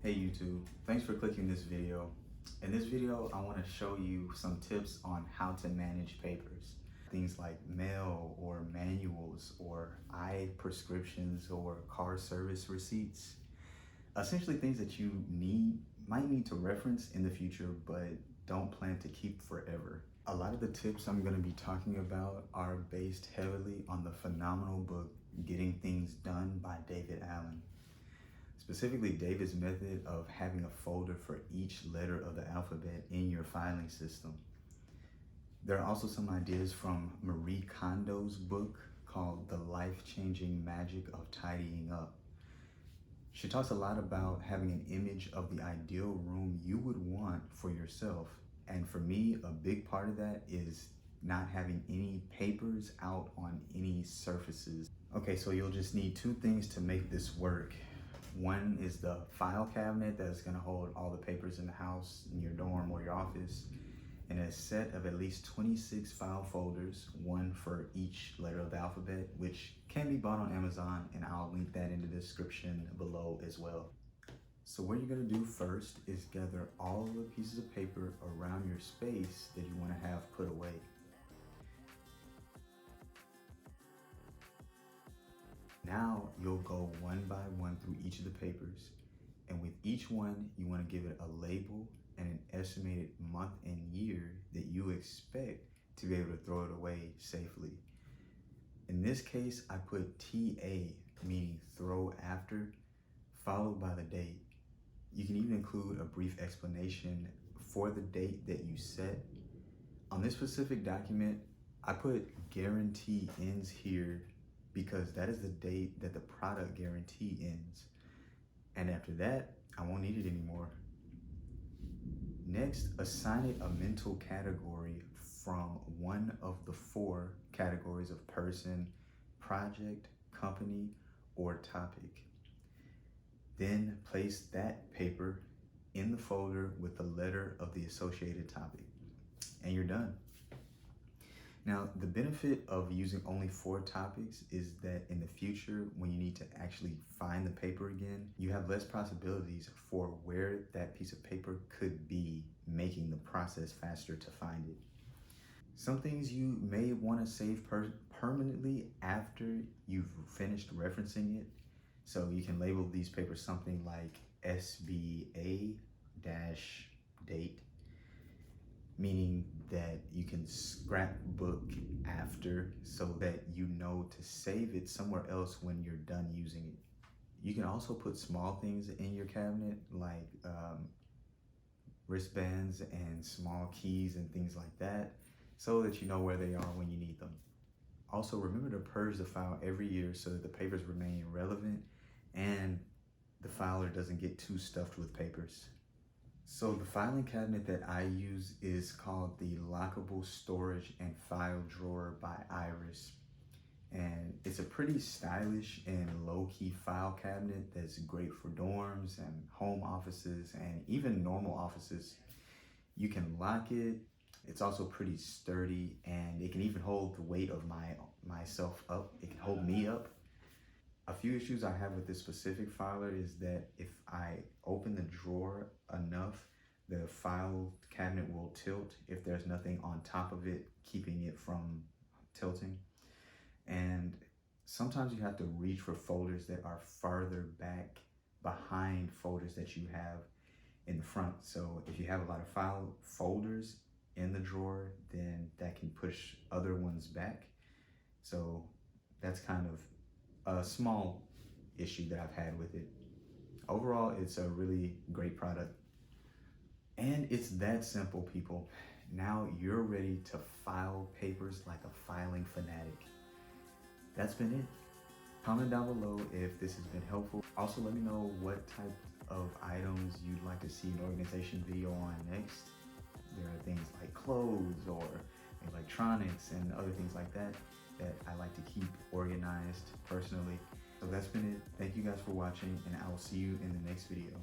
Hey YouTube, thanks for clicking this video. In this video, I want to show you some tips on how to manage papers. Things like mail or manuals or eye prescriptions or car service receipts. Essentially things that you might need to reference in the future, but don't plan to keep forever. A lot of the tips I'm going to be talking about are based heavily on the phenomenal book, Getting Things Done by David Allen. Specifically, David's method of having a folder for each letter of the alphabet in your filing system. There are also some ideas from Marie Kondo's book called The Life-Changing Magic of Tidying Up. She talks a lot about having an image of the ideal room you would want for yourself. And for me, a big part of that is not having any papers out on any surfaces. Okay, so you'll just need two things to make this work. One is the file cabinet that's gonna hold all the papers in the house, in your dorm or your office, and a set of at least 26 file folders, one for each letter of the alphabet, which can be bought on Amazon, and I'll link that in the description below as well. So what you're gonna do first is gather all the pieces of paper around your space that you wanna have put away. Now you'll go one by one through each of the papers, and with each one you want to give it a label and an estimated month and year that you expect to be able to throw it away safely. In this case, I put TA, meaning throw after, followed by the date. You can even include a brief explanation for the date that you set. On this specific document, I put guarantee ends here because that is the date that the product guarantee ends. And after that, I won't need it anymore. Next, assign it a mental category from one of the 4 categories of person, project, company, or topic. Then place that paper in the folder with the letter of the associated topic, and you're done. Now, the benefit of using only 4 topics is that in the future, when you need to actually find the paper again, you have less possibilities for where that piece of paper could be, making the process faster to find it. Some things you may want to save permanently after you've finished referencing it. So you can label these papers something like SBA-date, meaning that you can scrapbook after so that you know to save it somewhere else when you're done using it. You can also put small things in your cabinet like wristbands and small keys and things like that so that you know where they are when you need them. Also, remember to purge the file every year so that the papers remain relevant and the filer doesn't get too stuffed with papers. So the filing cabinet that I use is called the Lockable Storage and File Drawer by Iris. And it's a pretty stylish and low-key file cabinet that's great for dorms and home offices and even normal offices. You can lock it. It's also pretty sturdy, and it can even hold the weight of myself up. It can hold me up. A few issues I have with this specific filer is that if I open the drawer enough, the file cabinet will tilt if there's nothing on top of it keeping it from tilting. And sometimes you have to reach for folders that are farther back behind folders that you have in the front. So if you have a lot of file folders in the drawer, then that can push other ones back. So that's kind of a small issue that I've had with it. Overall, it's a really great product. And it's that simple, people. Now you're ready to file papers like a filing fanatic. That's been it. Comment down below if this has been helpful. Also, let me know what type of items you'd like to see an organization video on next. There are things like clothes or electronics and other things like that I like to keep organized personally. So that's been it. Thank you guys for watching, and I will see you in the next video.